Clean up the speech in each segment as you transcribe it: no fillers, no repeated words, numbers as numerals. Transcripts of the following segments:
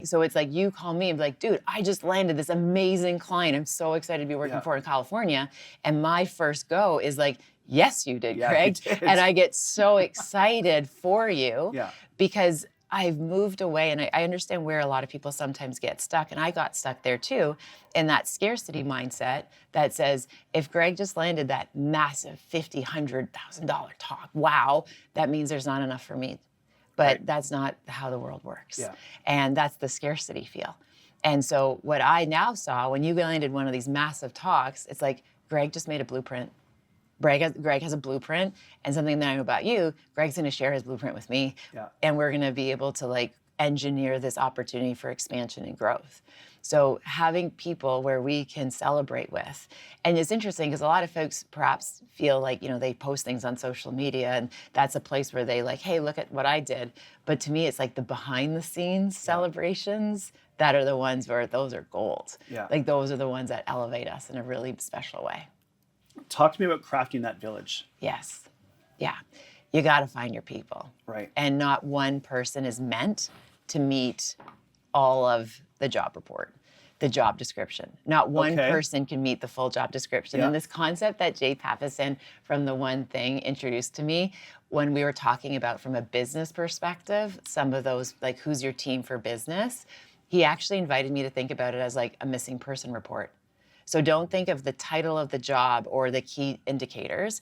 So it's like you call me and be like, dude, I just landed this amazing client. I'm so excited to be working for in California. And my first go is like, yes, you did, Craig. You did. And I get so excited for you because I've moved away, and I understand where a lot of people sometimes get stuck, and I got stuck there too, in that scarcity mindset that says, if Greg just landed that massive $50,000, $100,000 talk, wow, that means there's not enough for me. But that's not how the world works. And that's the scarcity feel. And so what I now saw, when you landed one of these massive talks, it's like, Greg just made a blueprint. Greg has a blueprint, and something that I know about you, Greg's gonna share his blueprint with me, and we're gonna be able to like engineer this opportunity for expansion and growth. So having people where we can celebrate with, and it's interesting because a lot of folks perhaps feel like, they post things on social media and that's a place where they like, hey, look at what I did. But to me, it's like the behind the scenes celebrations that are the ones where those are gold. Like those are the ones that elevate us in a really special way. Talk to me about crafting that village. Yes. Yeah. You got to find your people. Right. And not one person is meant to meet all of the job report, the job description. Not one person can meet the full job description. And this concept that Jay Papasan from The One Thing introduced to me when we were talking about from a business perspective, some of those, like who's your team for business, he actually invited me to think about it as like a missing person report. So don't think of the title of the job or the key indicators.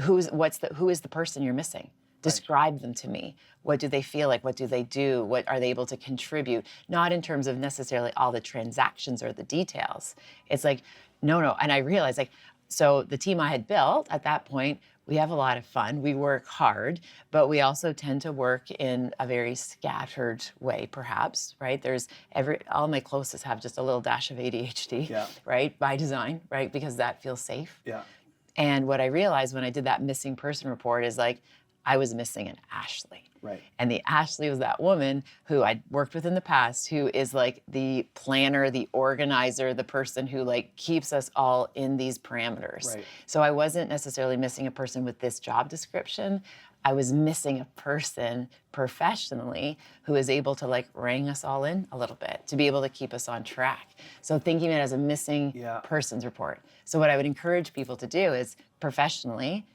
Who is the person you're missing? Describe them to me. What do they feel like? What do they do? What are they able to contribute? Not in terms of necessarily all the transactions or the details. It's like, no. And I realized so the team I had built at that point, we have a lot of fun. We work hard, but we also tend to work in a very scattered way, perhaps, right? All my closest have just a little dash of ADHD, right? By design, right? Because that feels safe. And what I realized when I did that missing person report is like, I was missing an Ashley. Right. And the Ashley was that woman who I'd worked with in the past, who is like the planner, the organizer, the person who like keeps us all in these parameters. Right. So I wasn't necessarily missing a person with this job description. I was missing a person professionally who is able to like ring us all in a little bit, to be able to keep us on track. So thinking of it as a missing persons report. So what I would encourage people to do is professionally,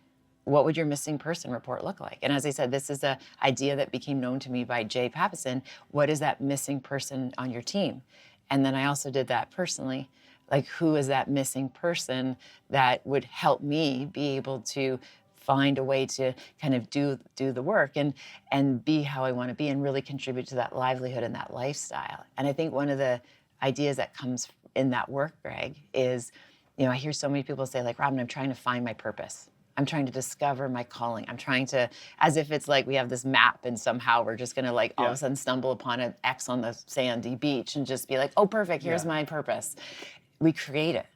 what would your missing person report look like? And as I said, this is an idea that became known to me by Jay Papasan. What is that missing person on your team? And then I also did that personally. Like, who is that missing person that would help me be able to find a way to kind of do the work and be how I want to be and really contribute to that livelihood and that lifestyle. And I think one of the ideas that comes in that work, Greg, is, I hear so many people say like, Robin, I'm trying to find my purpose. I'm trying to discover my calling. I'm trying to, as if it's like we have this map and somehow we're just gonna like all of a sudden stumble upon an X on the sandy beach and just be like, oh, perfect, here's my purpose. We create it.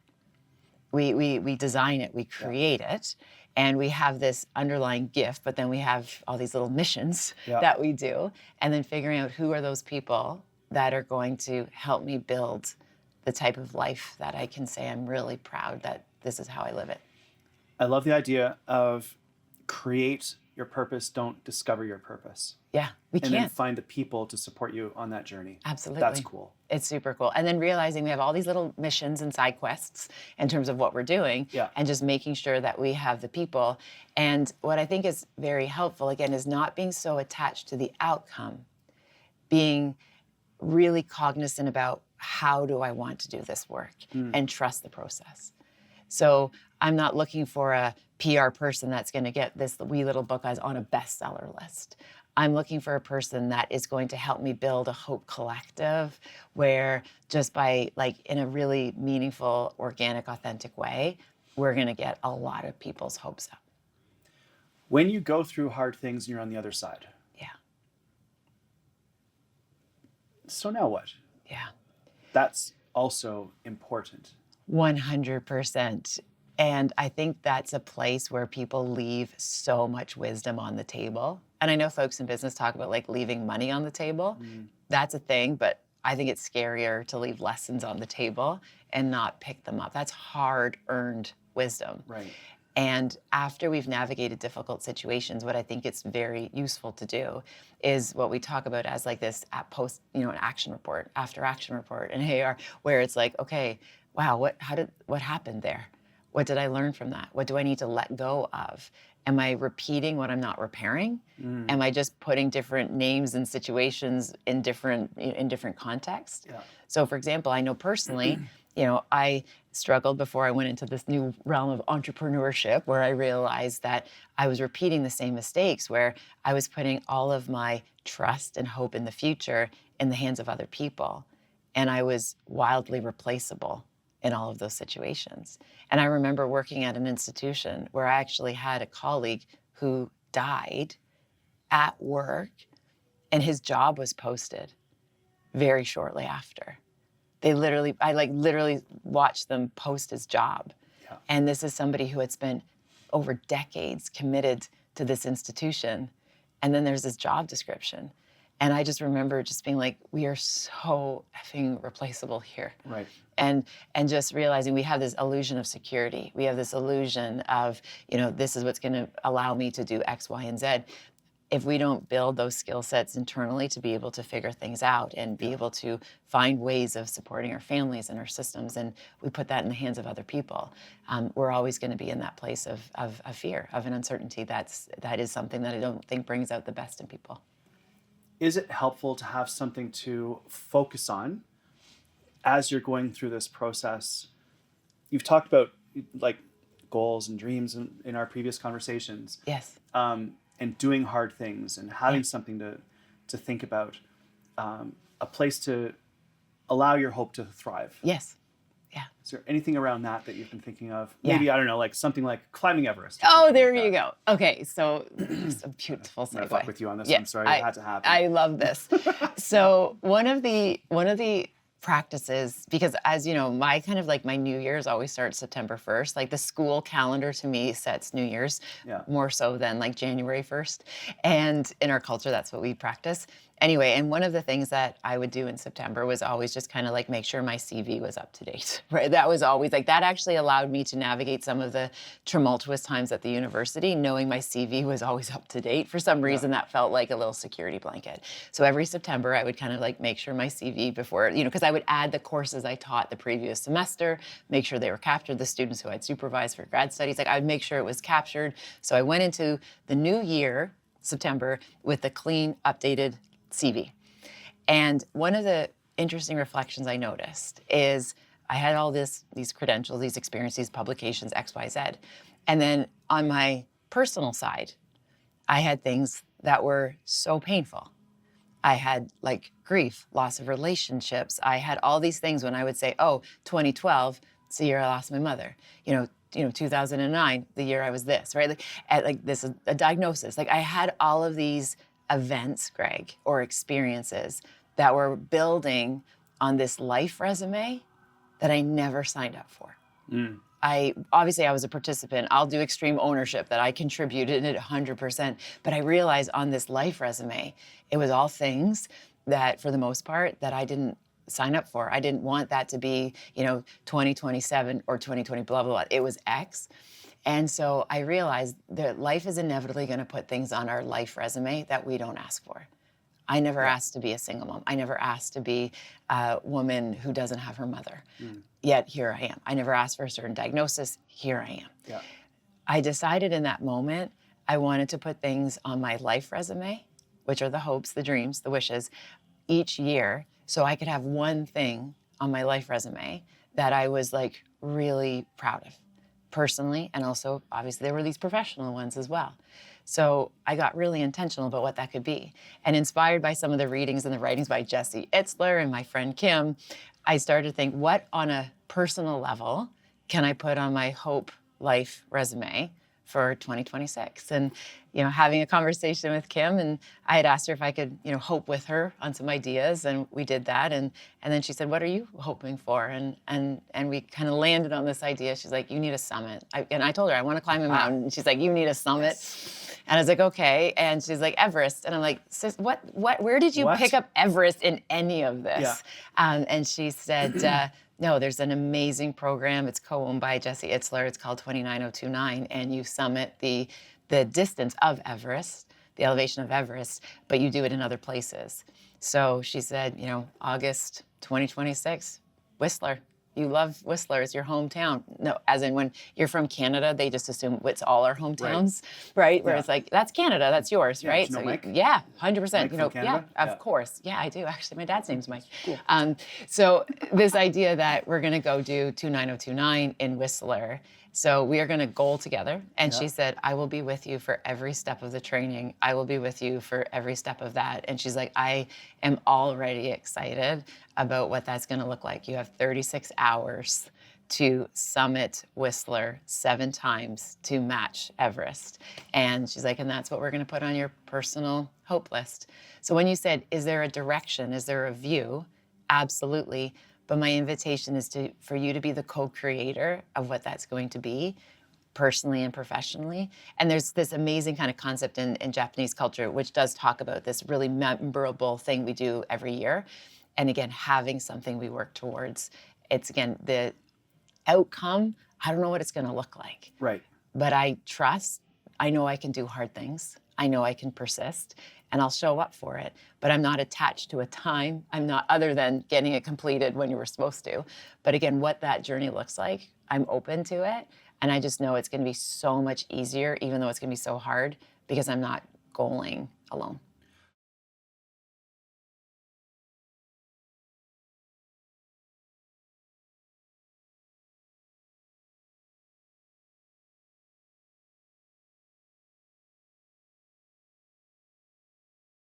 We design it, we create it. And we have this underlying gift, but then we have all these little missions that we do. And then figuring out who are those people that are going to help me build the type of life that I can say I'm really proud that this is how I live it. I love the idea of create your purpose, don't discover your purpose. Yeah, we can't. And then find the people to support you on that journey. Absolutely. That's cool. It's super cool. And then realizing we have all these little missions and side quests in terms of what we're doing and just making sure that we have the people. And what I think is very helpful, again, is not being so attached to the outcome, being really cognizant about how do I want to do this work and trust the process. So I'm not looking for a PR person that's going to get this wee little book on a bestseller list. I'm looking for a person that is going to help me build a hope collective where just by like in a really meaningful, organic, authentic way, we're going to get a lot of people's hopes up. When you go through hard things and you're on the other side. Yeah. So now what? Yeah. That's also important. 100%. And I think that's a place where people leave so much wisdom on the table. And I know folks in business talk about like leaving money on the table. That's a thing, but I think it's scarier to leave lessons on the table and not pick them up. That's hard-earned wisdom. Right. And after we've navigated difficult situations, what I think it's very useful to do is what we talk about as like this post, an action report, after action report, and AR, where it's like, okay, wow, what happened there? What did I learn from that? What do I need to let go of? Am I repeating what I'm not repairing? Am I just putting different names and situations in different contexts? Yeah. So, for example, I know personally, I struggled before I went into this new realm of entrepreneurship, where I realized that I was repeating the same mistakes, where I was putting all of my trust and hope in the future in the hands of other people. And I was wildly replaceable in all of those situations. And I remember working at an institution where I actually had a colleague who died at work, and his job was posted very shortly after. I literally watched them post his job. Yeah. And this is somebody who had spent over decades committed to this institution. And then there's this job description. And I just remember just being like, we are so effing replaceable here. Right. And just realizing we have this illusion of security. We have this illusion of, this is what's going to allow me to do X, Y, and Z. If we don't build those skill sets internally to be able to figure things out and be able to find ways of supporting our families and our systems, and we put that in the hands of other people, we're always going to be in that place of fear, of an uncertainty. That is something that I don't think brings out the best in people. Is it helpful to have something to focus on as you're going through this process? You've talked about like goals and dreams in our previous conversations. Yes. And doing hard things and having something to think about, a place to allow your hope to thrive. Yes. Yeah. Is there anything around that you've been thinking of? Yeah. Maybe, I don't know, like something like climbing Everest. Oh, there you go. Okay, so it's a beautiful segue. I'm gonna fuck with you on this one. Sorry, it had to happen. I love this. So one of the practices, because as you know, my kind of like my New Year's always starts September 1st. Like the school calendar to me sets New Year's more so than like January 1st. And in our culture, that's what we practice. Anyway, and one of the things that I would do in September was always just kind of like make sure my CV was up to date, right? That was always like, that actually allowed me to navigate some of the tumultuous times at the university, knowing my CV was always up to date. For some reason, that felt like a little security blanket. So every September, I would kind of like make sure my CV before, because I would add the courses I taught the previous semester, make sure they were captured, the students who I'd supervised for grad studies, like I would make sure it was captured. So I went into the new year, September, with a clean, updated CV. And one of the interesting reflections I noticed is I had all these credentials, these experiences, these publications, X, Y, Z. And then on my personal side, I had things that were so painful. I had like grief, loss of relationships. I had all these things when I would say, oh, 2012, it's the year I lost my mother. 2009, the year I was this, right? Like this is a diagnosis. Like I had all of these events, Greg, or experiences that were building on this life resume that I never signed up for. I was a participant. I'll do extreme ownership that I contributed it 100%. But I realized on this life resume, it was all things that, for the most part, that I didn't sign up for. I didn't want that to be, 2027 or 2020, blah, blah, blah. It was X. And so I realized that life is inevitably going to put things on our life resume that we don't ask for. I never asked to be a single mom. I never asked to be a woman who doesn't have her mother. Yet here I am. I never asked for a certain diagnosis. Here I am. Yeah. I decided in that moment I wanted to put things on my life resume, which are the hopes, the dreams, the wishes, each year, so I could have one thing on my life resume that I was like really proud of. Personally, and also obviously there were these professional ones as well. So I got really intentional about what that could be. And inspired by some of the readings and the writings by Jesse Itzler and my friend Kim, I started to think, what on a personal level can I put on my hope life resume for 2026? And having a conversation with Kim, and I had asked her if I could, hope with her on some ideas, and we did that. And then she said, "What are you hoping for?" And we kind of landed on this idea. She's like, "You need a summit." And I told her I want to climb a mountain. And she's like, "You need a summit." Yes. And I was like, "Okay." And she's like, "Everest." And I'm like, "Sis, where did you pick up Everest in any of this?" Yeah. And she said, no, there's an amazing program. It's co-owned by Jesse Itzler. It's called 29029, and you summit the distance of Everest, the elevation of Everest, but you do it in other places. So she said, August 2026, Whistler. You love Whistler. It's your hometown. No, as in when you're from Canada, they just assume it's all our hometowns, right? Where it's like, that's Canada, that's yours, right? So Mike? 100%. Mike from Canada? Of course. Yeah, I do. Actually, my dad's name's Mike. Cool. So this idea that we're going to go do 29029 in Whistler. So we are going to goal together. And she said, "I will be with you for every step of the training. I will be with you for every step of that." And she's like, "I am already excited about what that's going to look like. You have 36 hours to summit Whistler 7 times to match Everest." And she's like, "And that's what we're going to put on your personal hope list." So when you said, is there a direction? Is there a view? Absolutely. But my invitation is for you to be the co-creator of what that's going to be, personally and professionally. And there's this amazing kind of concept in Japanese culture, which does talk about this really memorable thing we do every year. And again, having something we work towards. It's, again, the outcome, I don't know what it's going to look like. Right. But I trust, I know I can do hard things. I know I can persist, and I'll show up for it. But I'm not attached to a time. I'm not, other than getting it completed when you were supposed to. But again, what that journey looks like, I'm open to it. And I just know it's going to be so much easier, even though it's going to be so hard, because I'm not goaling alone.